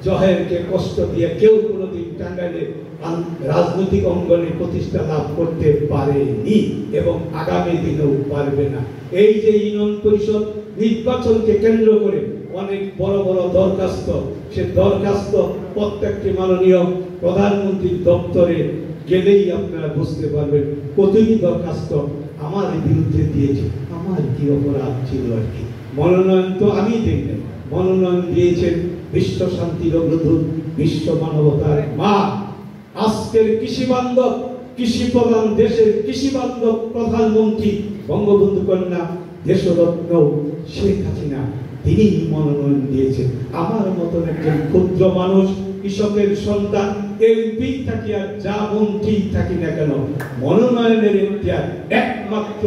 জহেরকে কষ্ট দিয়ে কেউ কোনোদিন টাঙ্গাইলে রাজনৈতিক অঙ্গনে প্রতিষ্ঠা লাভ করতে পারেনি এবং আগামী দিনেও পারবে না। এই যে ইউনিয়ন পরিষদ নির্বাচনকে কেন্দ্র করে অনেক বড় বড় দরখাস্ত, সে দরখাস্ত প্রত্যেকটি মাননীয় প্রধানমন্ত্রীর দপ্তরে গেলেই আপনারা বুঝতে পারবেন কতই দরখাস্ত আমার বিরুদ্ধে দিয়েছে। আমার কি অপরাধ ছিল আর কি? মনোনয়ন তো আমি দিই নাই, মনোনয়ন দিয়েছেন বিশ্ব শান্তির অগ্রদূত, বিশ্ব মানবতার মা, আজকের কৃষি বান্ধব, কৃষি প্রধান দেশের কৃষি বান্ধব প্রধানমন্ত্রী বঙ্গবন্ধু কন্যা দেশরত্ন শেখ হাসিনা, তিনি মনোনয়ন দিয়েছেন। আমার মতন একজন ক্ষুদ্র মানুষ, কৃষকের সন্তান, এমপি থাকি আর যা মন্ত্রী থাকি না কেন, মনোনয়নের ইতিহাস একমাত্র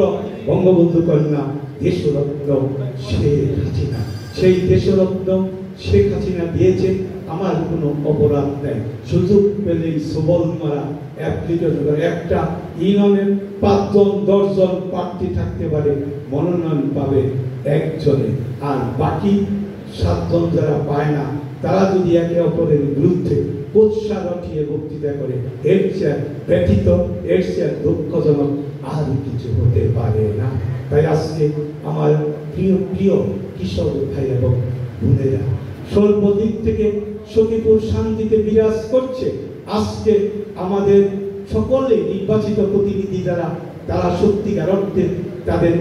বঙ্গবন্ধু কন্যা দেশরত্ন শেখ হাসিনা। সেই দেশরত্ন শেখ হাসিনা দিয়েছেন, আমার কোনো অপরাধ নেই। সুযোগ পেলেই সবল মারা অ্যাপ্লিকেশন করে। একটা ইউনিয়নের 5 জন 10 জন প্রার্থী থাকতে পারে, মনোনয়ন পাবে একজনে, আর বাকি 7 জন যারা পায় না তারা যদি একে অপরের বিরুদ্ধে কুৎসা রটিয়ে বক্তৃতা করে, এর চেয়ে ব্যথিত, এর চেয়ে দুঃখজনক আর কিছু হতে পারে না। তাই আজকে আমার প্রিয় প্রিয় কৃষক ভাই এবং বোনেরা, সর্বদিক থেকে সখীপুর শান্তিতে বিরাজ করছে। আজকে আমাদের সকলে নির্বাচিত প্রতিনিধি যারা, তারা সত্যিকার অর্থে তাদের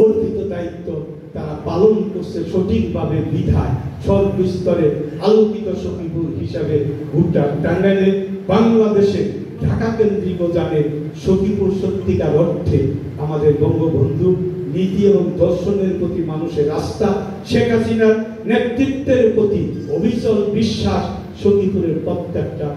অর্পিত দায়িত্ব তারা পালন করছে সঠিকভাবে। বিধায় সর্বস্তরে আলোকিত সখীপুর হিসাবে গোটা টাঙ্গাইলে, বাংলাদেশে, ঢাকা কেন্দ্রিক জানে সখীপুর সত্যিকার অর্থে আমাদের বঙ্গবন্ধু নীতি এবং দর্শনের প্রতি মানুষের আস্থা, শেখ হাসিনার নেতৃত্বের প্রতি অবিচল বিশ্বাস সখীপুরের প্রত্যেকটা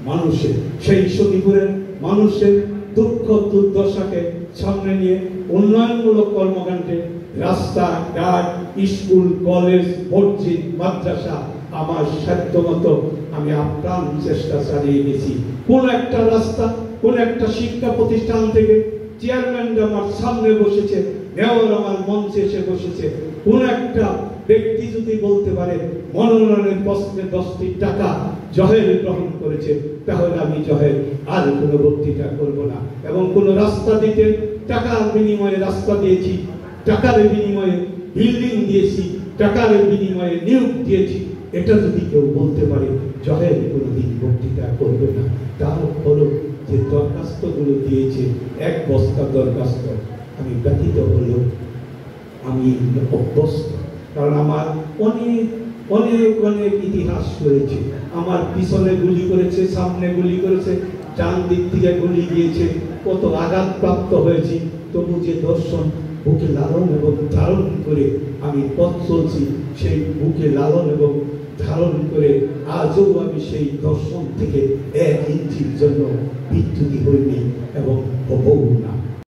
মানুষের। সেই সখীপুরের মানুষের দুঃখ দুর্দশাকে সামনে নিয়ে উন্নয়নমূলক কর্মকাণ্ডে রাস্তাঘাট, স্কুল, কলেজ, মসজিদ, মাদ্রাসা আমার সাধ্যমতো আমি আপ্রাণ চেষ্টা চালিয়ে গেছি। কোন একটা রাস্তা, কোন একটা শিক্ষা প্রতিষ্ঠান থেকে চেয়ারম্যান আমার সামনে বসেছে, মেয়র আমার মঞ্চে এসে বসেছে, কোন একটা ব্যক্তি যদি বলতে পারে মনোনয়নের প্রশ্নে 10টি টাকা জহের গ্রহণ করেছে, তাহলে আমি জহের আর কোনো বক্তৃতা করব না। এবং কোন রাস্তা দিতে টাকার বিনিময়ে রাস্তা দিয়েছি, টাকার বিনিময়ে বিল্ডিং দিয়েছি, টাকার বিনিময়ে নিয়োগ দিয়েছি, এটা যদি কেউ বলতে পারে, জহের কোনোদিন বক্তৃতা করবে না। তারপরও যে দরখাস্তগুলো দিয়েছে, 1 বস্তা দরখাস্ত, আমি ব্যথিত হলেও আমি অভ্যস্ত। কারণ আমার অনেক অনেক অনেক ইতিহাস রয়েছে। আমার পিছনে গুলি করেছে, সামনে গুলি করেছে, ডান দিক থেকে গুলি গিয়েছে, কত আঘাতপ্রাপ্ত হয়েছি, তবু যে দর্শন বুকে লালন এবং ধারণ করে আমি পথ চলছি, সেই বুকে লালন এবং ধারণ করে আজও আমি সেই দর্শন থেকে 1 ইঞ্চির জন্য বিচ্যুতি হইনি এবং হবও না।